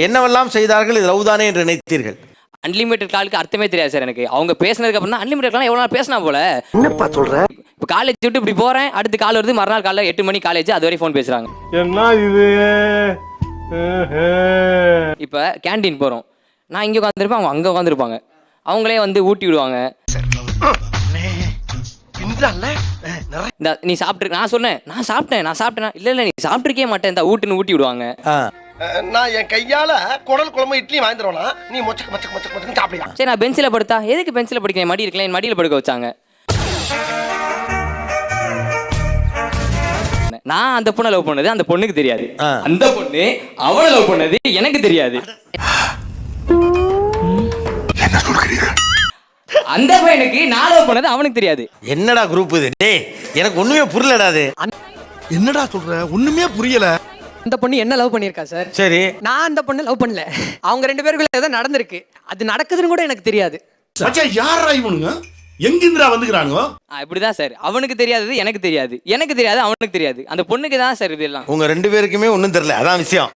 என்னவெல்லாம் செய்தார்கள் இது லவ் தானே என்று நினைத்தீர்கள்? அன்லிமிட்டட் காலுக்கு அர்த்தமே தெரியாது சார் எனக்கு. அவங்க பேசினதுக்கு அப்புறம் தான் அன்லிமிட்டட் கால் எவ்வளோ நாள் பேசினா போல. என்னப்பா சொல்ற? இப்போ காலேஜ் விட்டு இப்படி போறேன், அடுத்து கால் வருது, மறுநாள் காலைல 8 மணி காலேஜ், அது வரை ஃபோன் பேசுறாங்க. என்ன இது? இப்போ கேண்டீன் போறோம், நான் இங்கே உட்காந்துருப்பேன், அவங்க அங்கே உட்காந்துருப்பாங்க. அவங்களே வந்து ஊட்டி விடுவாங்க. இந்த நீ சாப்பிட்டு, நான் சொன்னேன் நான் சாப்பிட்டேன், இல்லை நீ சாப்பிட்டுருக்கே மாட்டேன், இந்த ஊட்டுன்னு ஊட்டி விடுவாங்க. நான் என் கையால குடல் குழம்பு இட்லி வாங்கிடுவேனா, நீ மொச்சக்கு மொச்சக்கு மொச்சக்கு மொச்சக்கு சாப்பிடலாம். சரி, நான் பெஞ்சில் படுத்தா, எதுக்கு பெஞ்சில் படுக்க, மடி இருக்கலாம், என் மடியில் படுக்க வச்சாங்க. நான் அந்த பொண்ணை லவ் பண்ணது அந்த பொண்ணுக்கு தெரியாது, அந்த பொண்ணு அவளை லவ் பண்ணது எனக்கு தெரியாது. அந்த பையனுக்கு நான் லவ் பண்ணது அவனுக்கு தெரியாது. என்னடா குரூப் இது? டேய், எனக்கு ஒண்ணுமே புரியலடா அது. என்னடா சொல்ற? ஒண்ணுமே புரியல. அந்த பொண்ணு என்ன லவ் பண்ணியிருக்கா சார். சரி, நான் அந்த பொண்ணு லவ் பண்ணல. அவங்க 2 பேருக்குள்ள ஏதோ நடந்திருக்கு, அது நடக்குதுன்னு கூட எனக்கு தெரியாது. யாரா இவனுங்க? எங்கிருந்துடா வந்துக்கிறானுங்க? இப்படிதான் சார், அவனுக்கு தெரியாதது எனக்கு தெரியாது, எனக்கு தெரியாது அவனுக்கு தெரியாது, அந்த பொண்ணுக்கு தான் சார் இதெல்லாம். உங்க 2 பேருக்குமே ஒண்ணும் தெரியல, அதான் விஷயம்.